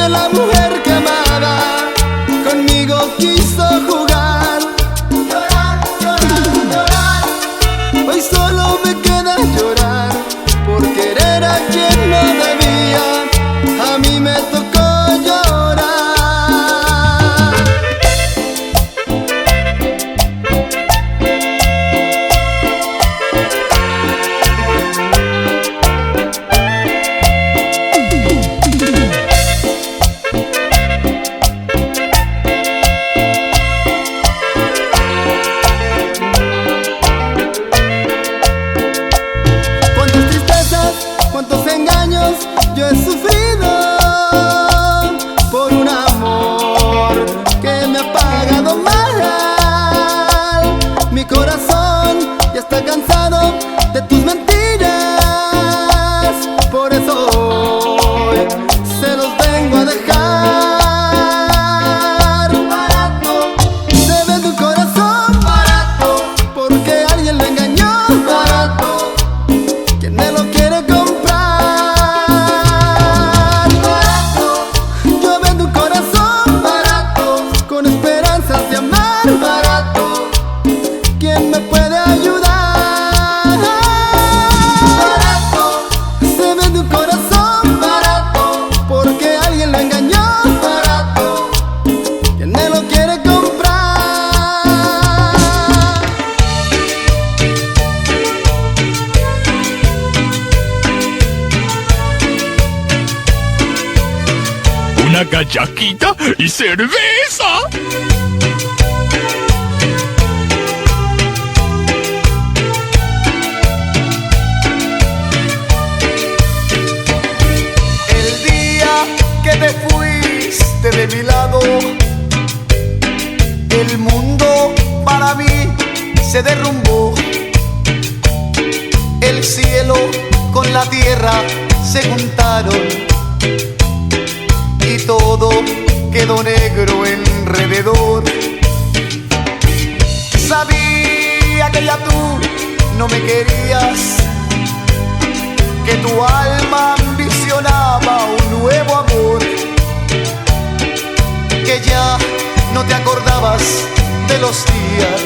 que la mujer que amaba conmigo quiso jugar. Llorar, llorar, llorar. Hoy solo me queda llorar por querer a quien no debía. A mí me tocó llorar. Cuántas tristezas, cuántos engaños yo he sufrido por un amor que me ha pagado mal. Mi corazón ya está cansado de tus mentiras, por eso hoy se los vengo a dejar. Barato, se vende un corazón barato, porque alguien lo engañó. Barato, ¿quién me lo quiere comprar? Barato, yo vendo un corazón barato, con esperanzas de amar. Barato, ¿quién me puede ayudar? Barato, se vende un corazón barato, porque alguien lo engañó. Barato, ¿quién me lo quiere comprar? Una cachaquita y cerveza. El día que te fuiste de mi lado, el mundo para mí se derrumbó. El cielo con la tierra se juntaron y todo quedó negro alrededor. Sabía que ya tú no me querías, que tu alma ambicionaba un nuevo amor, que ya no te acordabas de los días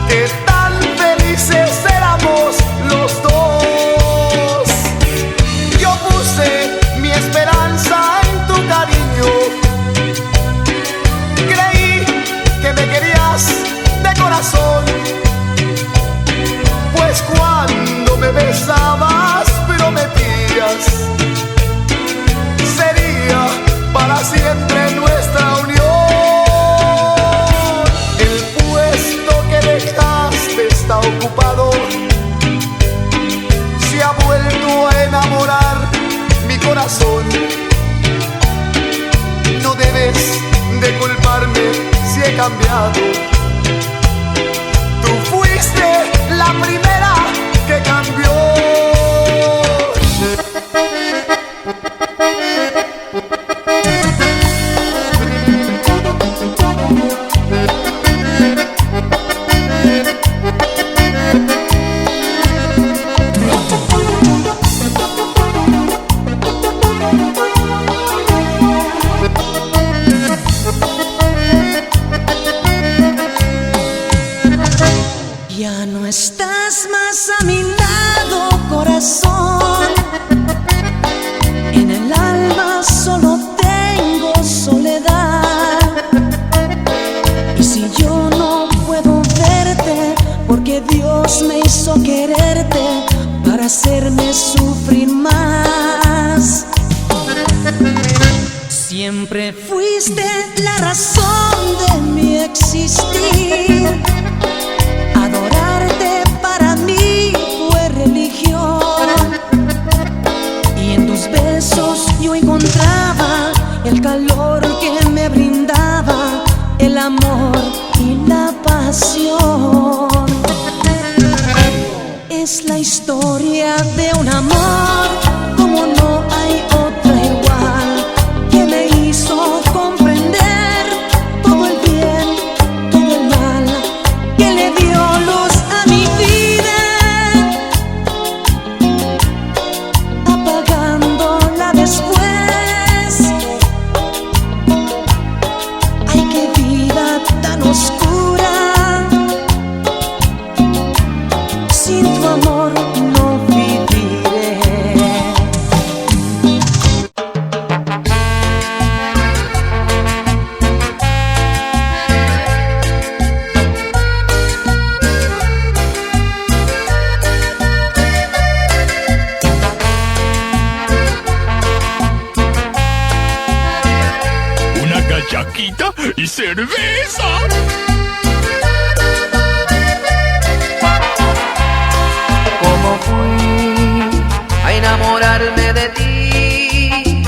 que tan felices éramos los dos. Yo puse mi esperanza en tu cariño, creí que me querías de corazón, pues cuando me besabas prometías sería para siempre nuestra unión. El puesto que dejaste está ocupado, se ha vuelto a enamorar mi corazón. No debes de culparme si he cambiado. Tú fuiste la primera que cambió. Ya no estás más a mi lado, corazón. En el alma solo tengo soledad. Y si yo no puedo verte, porque Dios me hizo quererte para hacerme sufrir más. Siempre fuiste la razón de mi existir. Adorarte para mí fue religión, y en tus besos yo encontraba el calor que me brindaba el amor y la pasión. Es la historia de un amor como no hay otra igual, que me hizo comprender todo el bien, todo el mal, que le dio luz a mi vida, apagándola después. cachaquita y cerveza. ¿Cómo fui a enamorarme de ti?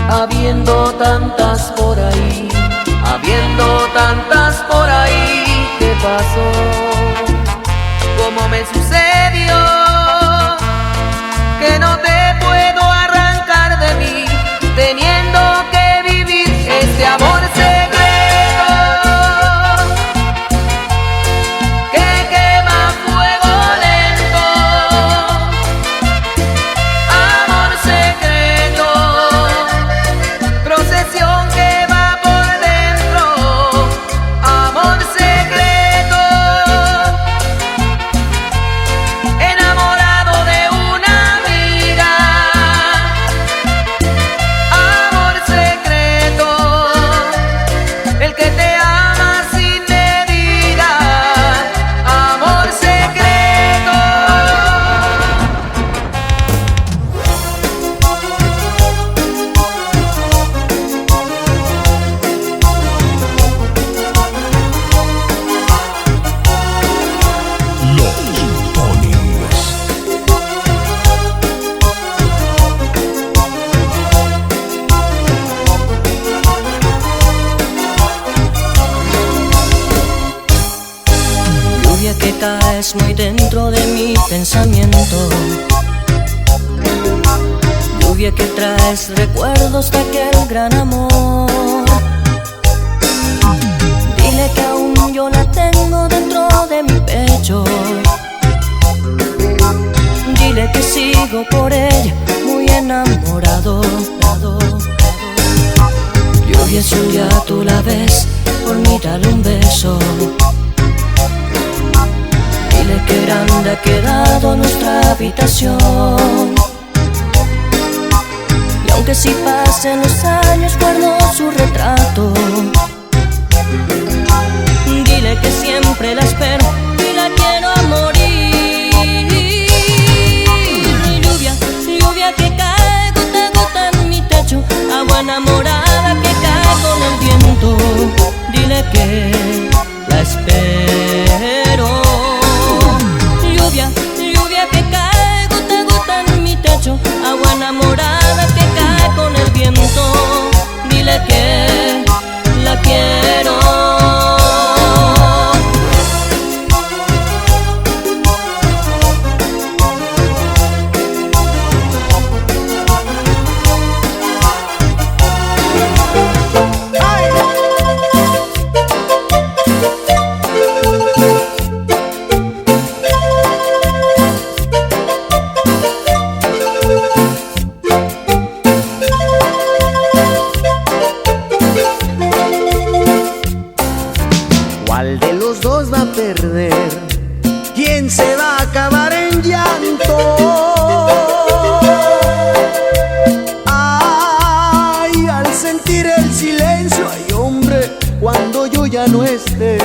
Habiendo tantas por ahí, habiendo tantas por ahí, ¿qué pasó? ¿Cómo me sucedió? Que no te puedo arrancar de mí, teniendo que vivir este amor secreto que quema fuego lento. Amor secreto, procesión que va por dentro. Amor secreto, enamorado de una amiga. Amor secreto, el que te ama sin medida. Amor secreto. Los Ponis. Lluvia que caes muy dentro de mi pensamiento. Lluvia que traes recuerdos de aquel gran amor. Dile que aún yo la tengo dentro de mi pecho. Dile que sigo por ella muy enamorado. Lluvia, si un día tú la ves, por mí dale un beso. Dile que grande ha quedado nuestra habitación. Y aunque si pasen los años, guardo su retrato. Dile que siempre la espero y la quiero a morir. Lluvia, lluvia que cae gota a gota en mi techo. Agua enamorada que cae con el viento. Dile que la espero. Lluvia, lluvia que cae gota a gota en mi techo. Agua enamorada que cae con el viento. Dile que la quiero. ¿Cuál de los dos va a perder? ¿Quién se va a acabar en llanto? Ay, al sentir el silencio, ay hombre, cuando yo ya no esté.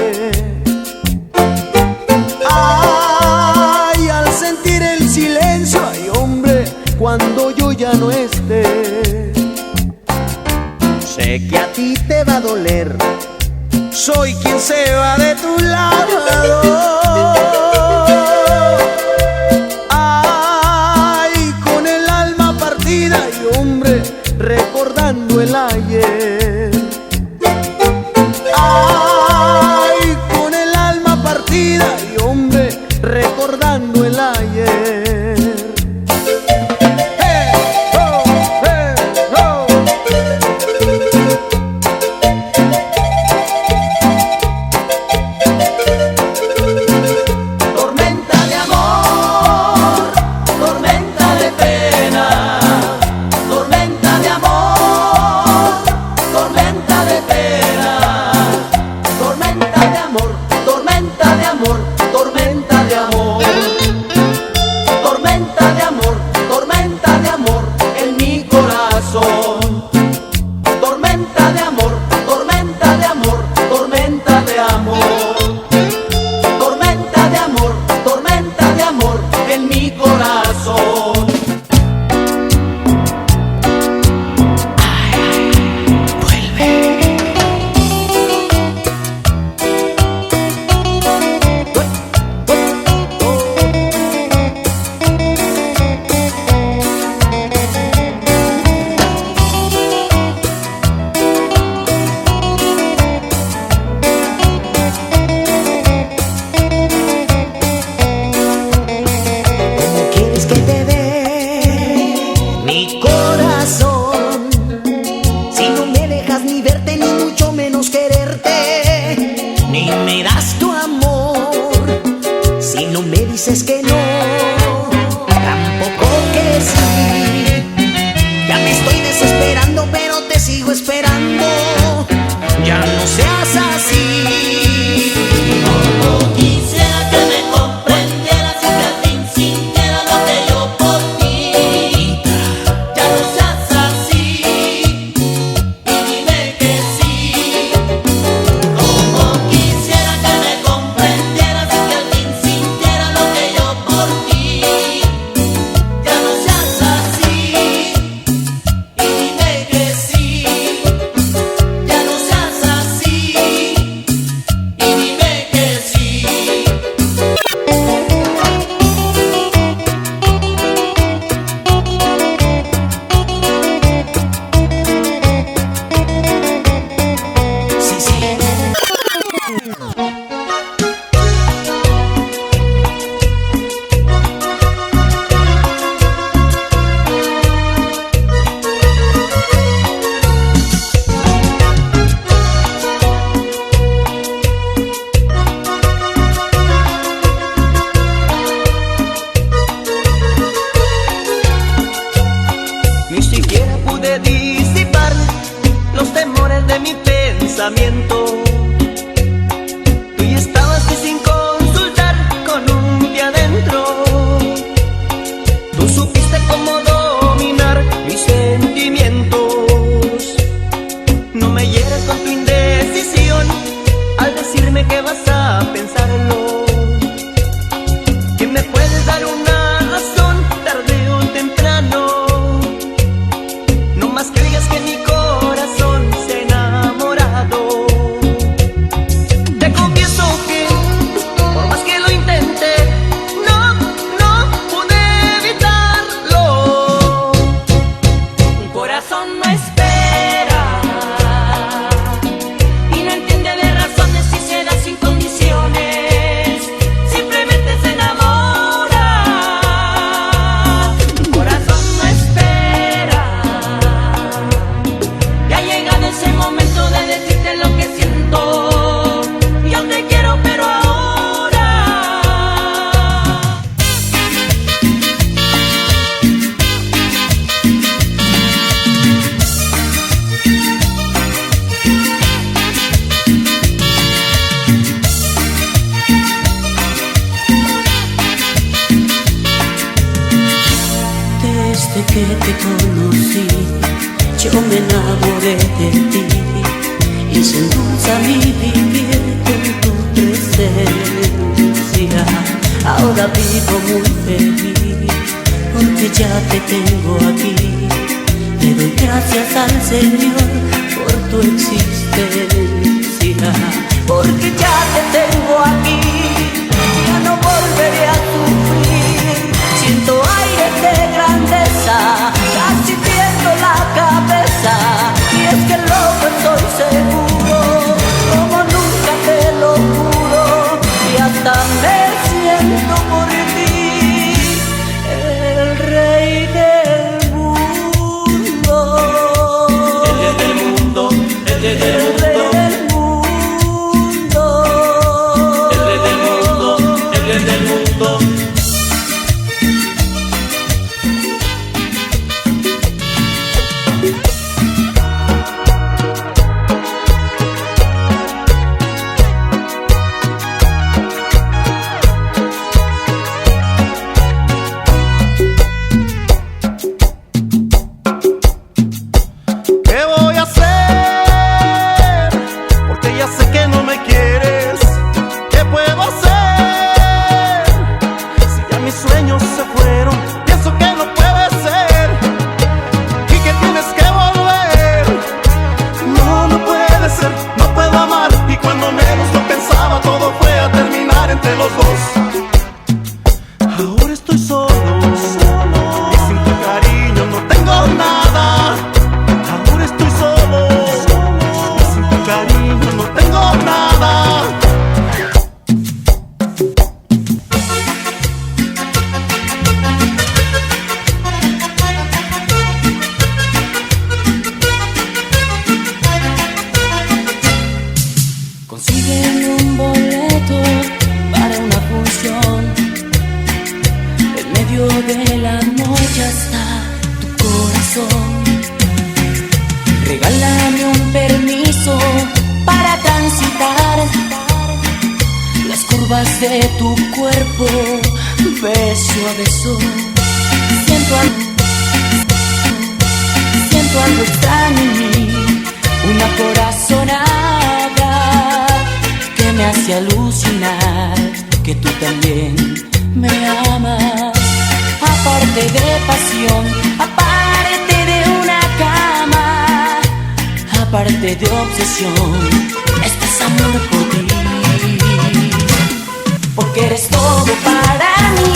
Ay, al sentir el silencio, ay hombre, cuando yo ya no esté. Sé que a ti te va a doler, soy quien se va de tu lado. Ay, con el alma partida y hombre, recordando el ayer. Ay, con el alma partida y hombre, recordando el ayer. Hey, oh, hey, oh. Tormenta de amor, tormenta de pena, tormenta de amor, tormenta de mi pensamiento. Tú ya estabas y sin consultar con un pie adentro. Tú supiste cómo dominar mis sentimientos. No me hieras con tu indecisión al decirme que vas a pensarlo, que me puedes dar una razón tarde o temprano. No más que digas que mi corazón se ha enamorado. Te confieso que por más que lo intenté, no pude evitarlo. Un corazón no espera y no entiende de razones y se da sin condiciones. Simplemente se enamora. Un corazón no espera. Ya ha llegado ese momento de decirte lo que siento. Yo te quiero, pero ahora. Desde que te conocí, yo me enamoré de ti y se endulza mi vivir con tu presencia. Ahora vivo muy feliz porque ya te tengo aquí. Le doy gracias al Señor por tu existencia, porque ya te tengo aquí. Ya no volveré a sufrir. Siento aires de grandeza, casi pierdo la cabeza. Y es que loco estoy seguro, como nunca te lo juro. Y hasta me siento por ti, el rey del mundo. El rey del mundo, el rey del mundo. El rey del mundo, el rey del mundo. ¿Qué voy a hacer? Porque ya sé que no me quieres. ¿Qué puedo hacer? Si ya mis sueños se fueron, pienso que no puede ser y que tienes que volver. No puede ser, no puedo amar. Y cuando menos lo pensaba, todo fue a terminar entre los dos. Ahora estoy solo y sin tu cariño no tengo nada. Ahora estoy solo y sin tu cariño no tengo nada. Consígueme un boleto para una función. En medio de la noche está tu corazón. Regálame un permiso para transitar las curvas de tu cuerpo, beso a beso. Siento algo extraño en mí, una corazonada que me hace alucinar que tú también me amas. Aparte de pasión, aparte de una cama, aparte de obsesión, este es amor por ti. Porque eres todo para mí,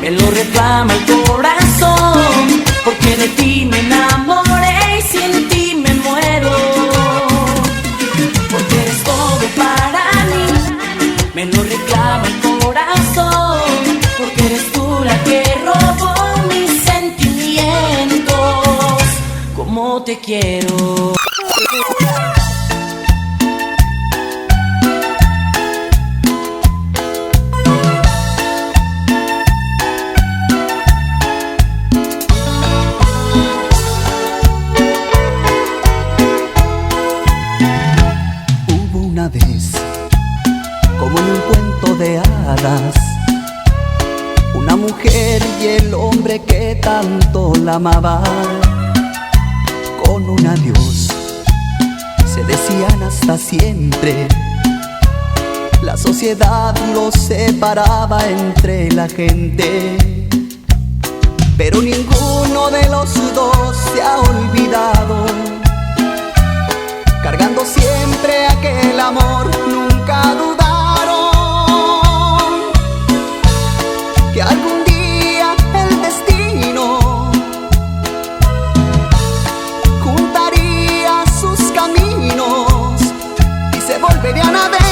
me lo reclama el corazón. Porque de ti me enamoré y sin ti me muero. Porque eres todo para mí, me lo reclama el corazón. Porque eres tú la que robó mis sentimientos. Como te quiero. separadas, una mujer y el hombre que tanto la amaba. Con un adiós se decían hasta siempre. La sociedad los separaba entre la gente, pero ninguno de los dos se ha olvidado, cargando siempre aquel amor. Nunca dudaron que algún día el destino juntaría sus caminos y se volverían a ver.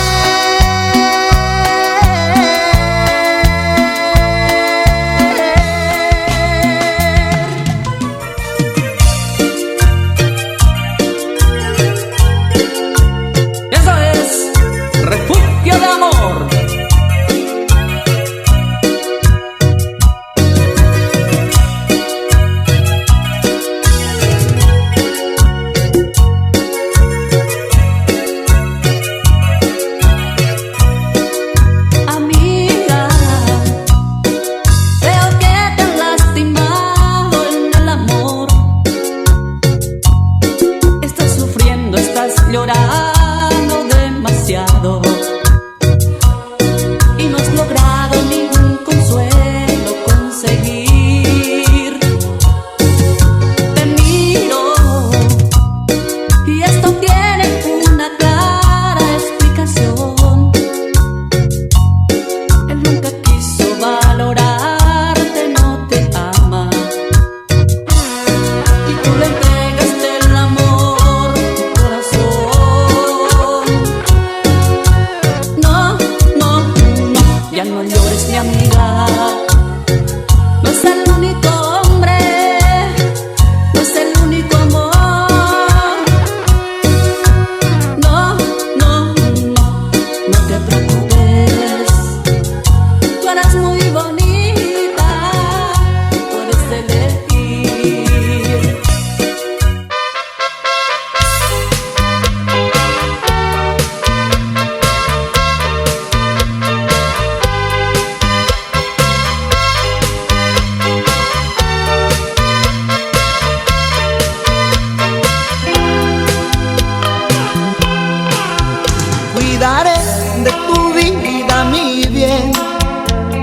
Cuidaré de tu vida, mi bien,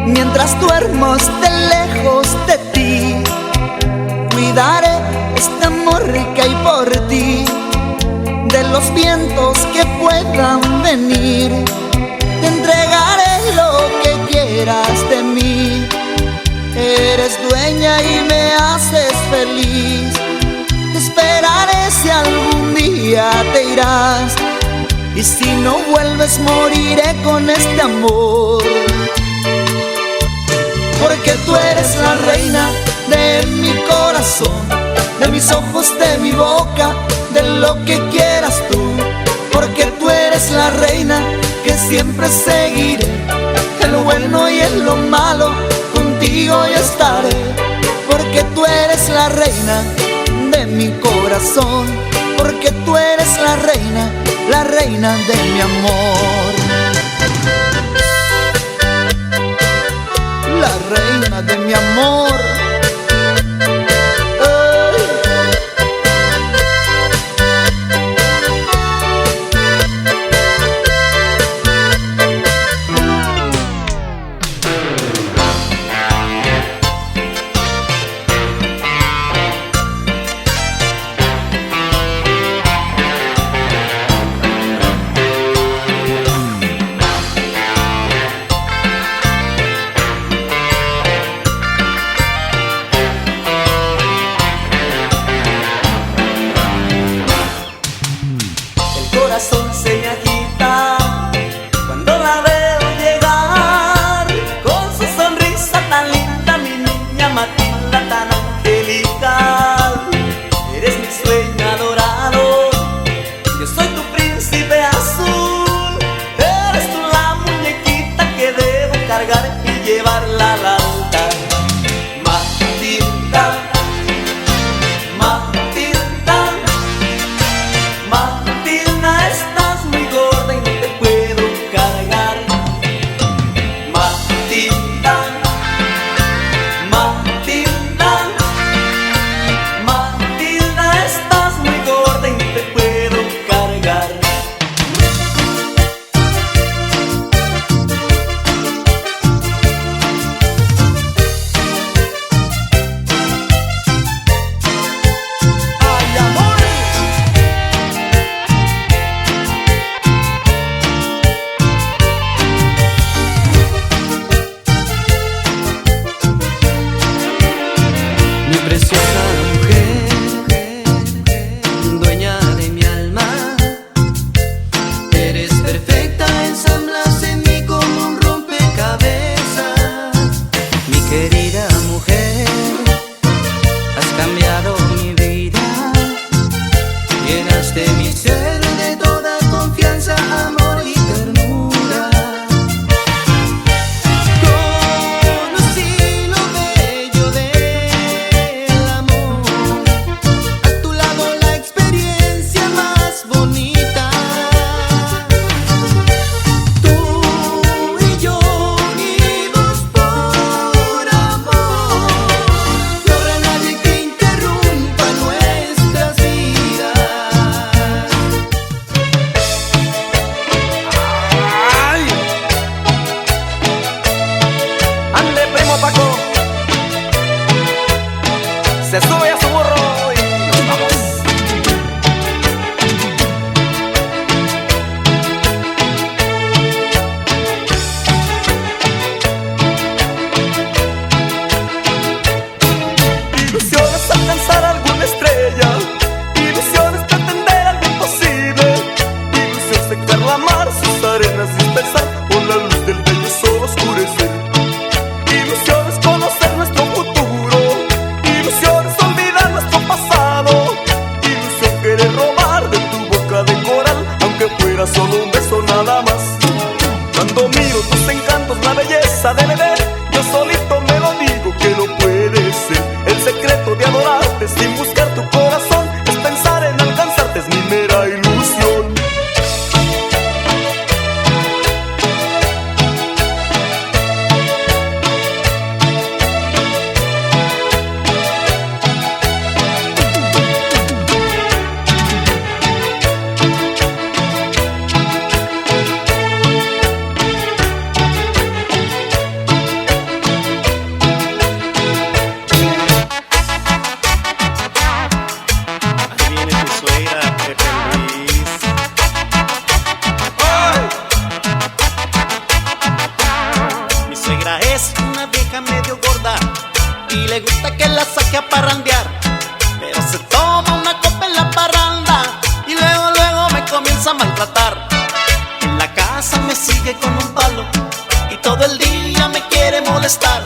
mientras duermo esté lejos de ti. Cuidaré este amor que hay por ti, de los vientos que puedan venir. Te entregaré lo que quieras de mí. Eres dueña y me haces feliz. Te esperaré si algún día te irás, y si no vuelves moriré con este amor. Porque tú eres la reina de mi corazón, de mis ojos, de mi boca, de lo que quieras tú. Porque tú eres la reina que siempre seguiré, en lo bueno y en lo malo contigo yo estaré. Porque tú eres la reina de mi corazón, porque tú eres la reina de mi amor. La reina de mi amor. Fuiste mi ser de toda confianza, amor y ternura. Conocí lo bello del amor, a tu lado la experiencia más bonita. Tú y yo unidos por amor, no habrá nadie que interrumpa nuestras vidas. Ande, primo Paco, se sube a su burro y nos vamos. Ilusiones alcanzar alguna estrella, ilusiones pretender algo imposible, ilusión secar la mar, sus arenas dispersar, por la luz del bello sol oscurecer. Ilusiones conocer nuestro futuro, ilusiones olvidar nuestro pasado, ilusión querer robar de tu boca de coral, aunque fuera solo un beso nada más. Cuando miro tus encantos, la belleza de beber, yo solito me lo digo que no puede ser. El secreto de adorarte sin buscar tu corazón es pensar en alcanzarte, es mi mera ilusión. Ahí viene tu suegra, Pepe Luis. ¡Ay! Mi suegra es una vieja medio gorda y le gusta que la saque a parrandear, pero se toma una copa en la parranda y luego me comienza a maltratar. En la casa me sigue con un palo y todo el día me quiere molestar,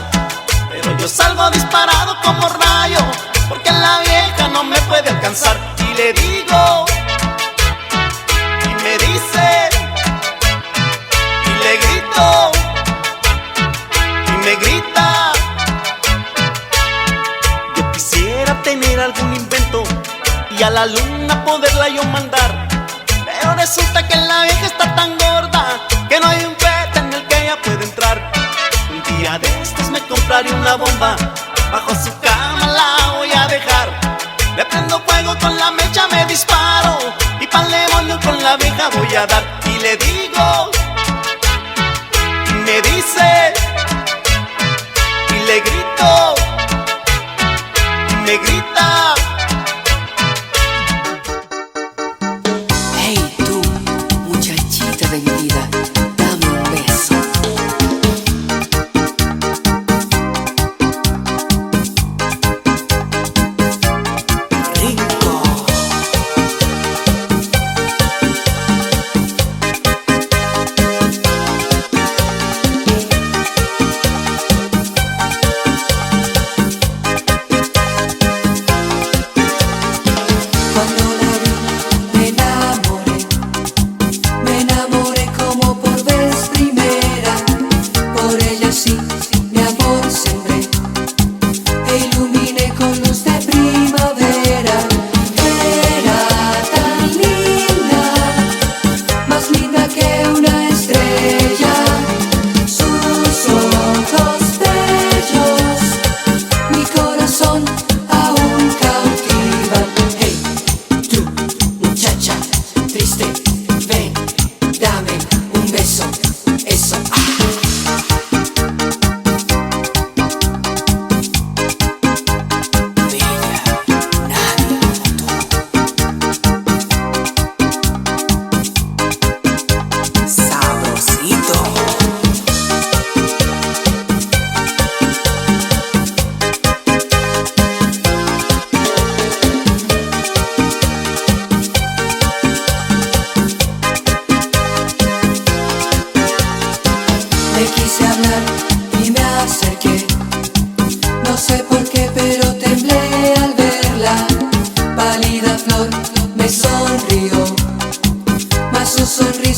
pero yo salgo disparado como rayo porque la vieja no me puede alcanzar. Y le digo, y me dice, y le grito, y me grita. Yo quisiera tener algún invento y a la luna poderla yo mandar, pero resulta que la vieja está tan gorda que no hay un cohete en el que ella puede entrar. Un día de estos me compraré una bomba, bajo su cama la voy a dejar. Le prendo fuego con la mecha, me disparo y pa'l demonio con la vieja voy a dar. Y le digo, y me dice, y le grito, y me grita. Hey tú, muchachita de mi vida, dame un beso. Rico.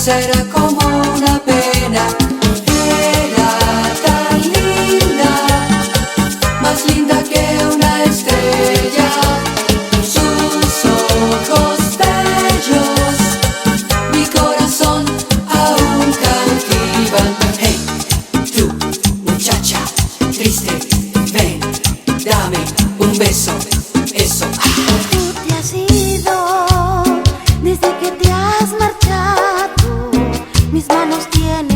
será como una pena. Era tan linda, más linda que una estrella. Sus ojos bellos, mi corazón aún cautivan. Hey, tú, muchacha triste, ven, dame un beso, eso. Tú te has ido, desde que te has marchado, mis manos tienen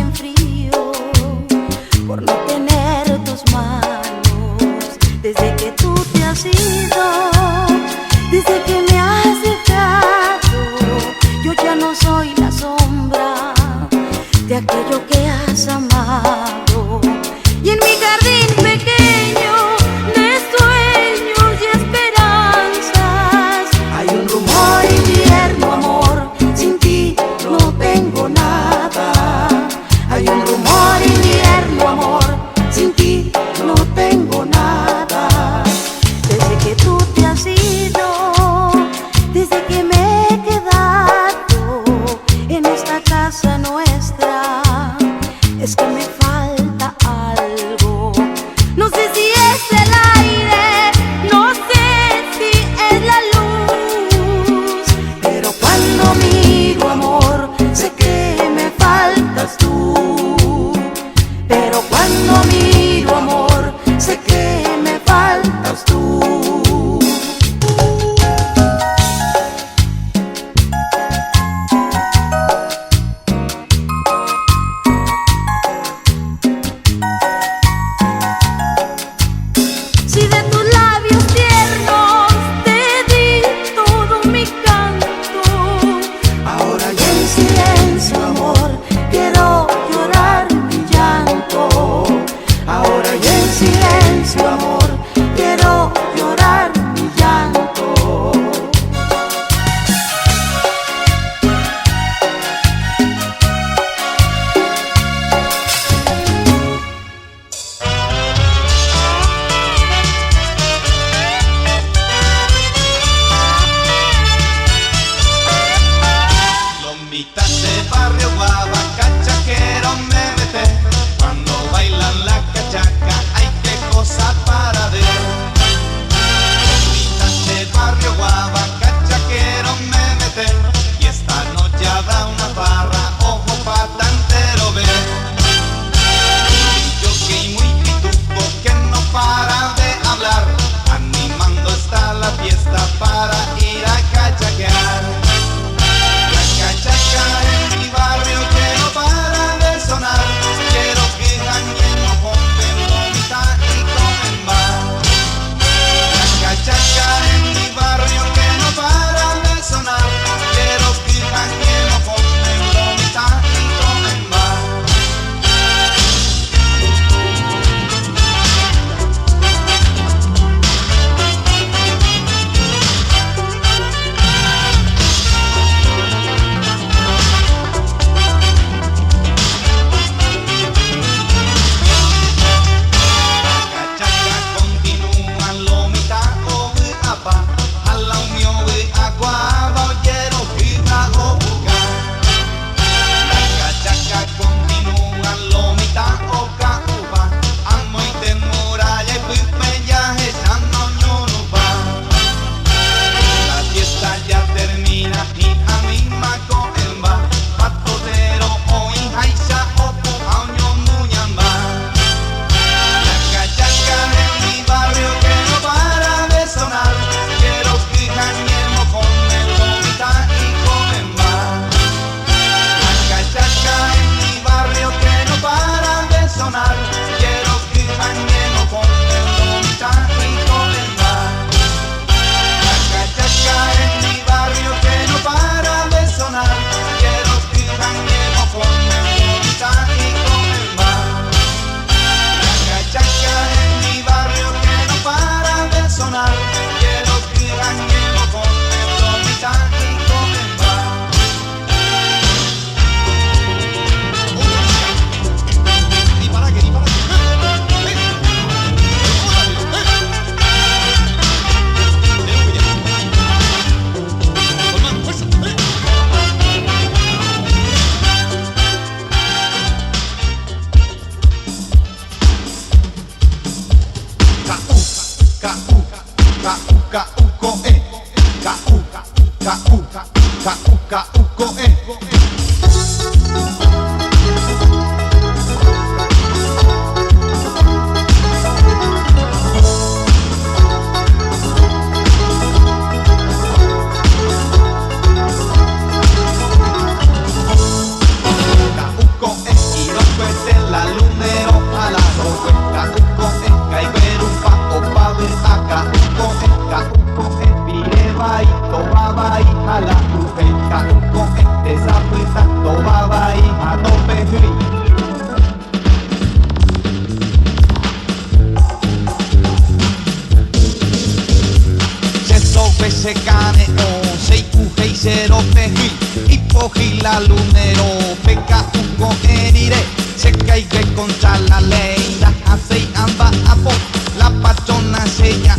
Se cane o sei kuhei se ropehi ipohi la lunero peka uko erire se caigue contra la ley la hasei amba apo la pachona sella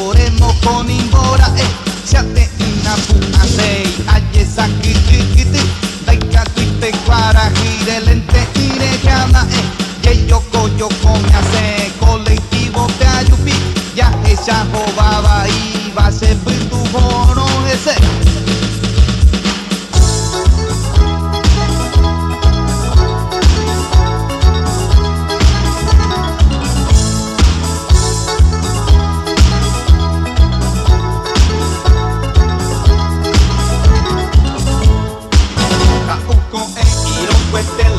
oremo con imbora se ate ina pu asei aye sakiti daika tuite para gire lente ire gana ye yo me hace colectivo te ayupi ya esa jobaba y va a ser tu bono ese.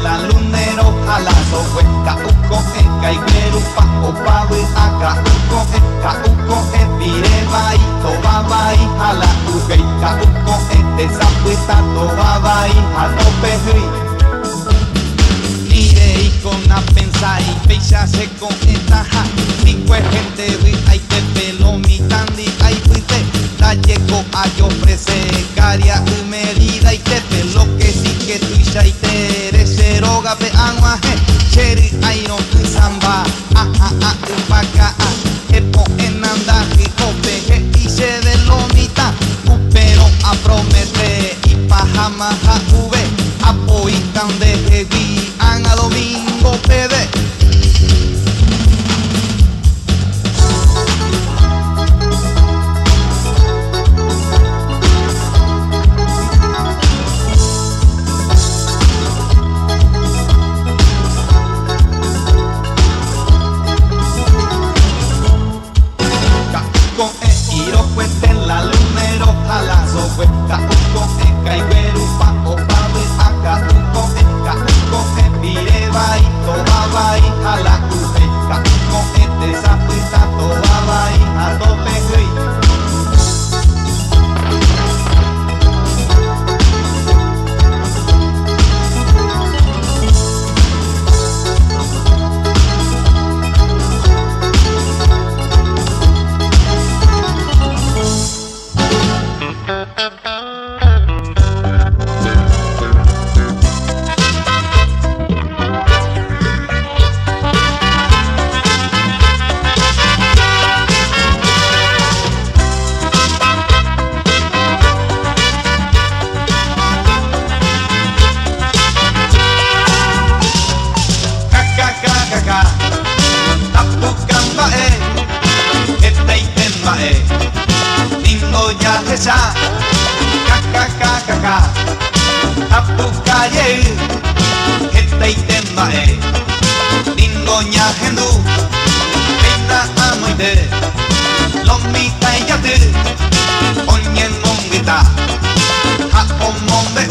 La lunero a la sohueca uko caiguero pa opa aka uko pireba y toba y a la ugeika uko desapuesta toba y a tope ire y con a pensar y peisa se con esta ja pico gente hay te pelo mi tandi hay fuiste la llego a yo ofrece caria y medida y te pelo que sí que tú y te roga pe agua cherry iron samba upaka epo enanda hipope y se de lomita pero a promete y pajama uve apoitan de heavy a domingo pede. La lunero a la sohueca uko caiguero pa opa aka uko pireba y toba y a la ugeika uko desapuesta toba y a tope esa kakakakaka apukaye gente itemae ningoña hendu pena amoide lomita yate onyen mongita ha omonde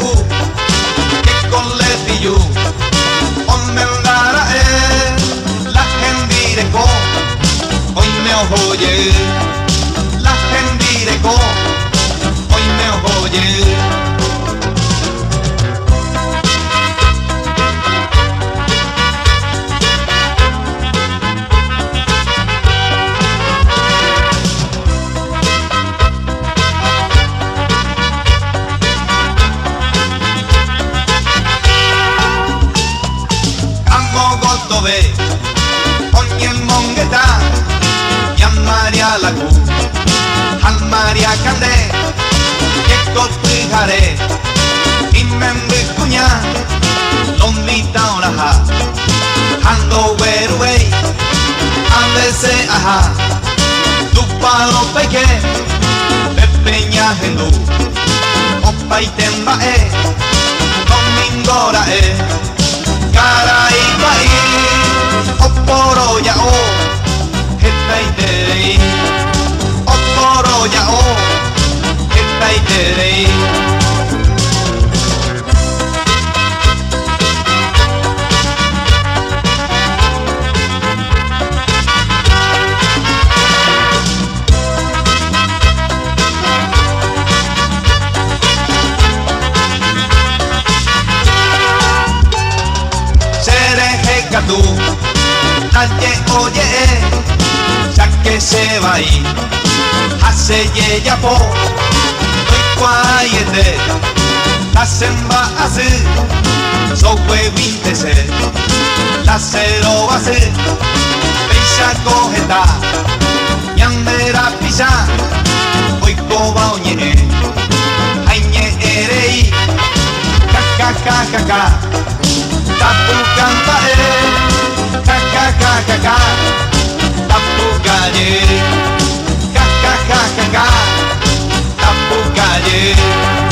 que con le pillu onmendara la gendire ko hoy me oye la gendire ko hoy me oye. Onyen mongeta Yamaria lagu Halmaria kande Yekot pihare Imembe kunya Lomita oraha Hando weruei Avese aha Tuparo peke Pepeña hendu baiten bae domingo rae karai bai oporo ya o hetai terei oporo ya o hetai terei tú, nadie oye, ya que se va ahí, hace ya po, hoy quiete, la semba hace, so huevinte se, la cero va a ser, pecha cojeta, ñandera pisa, hoy coba oñe, ay ñe erei, ca, tapu canta ca, tapu calle, ca, tapu calle.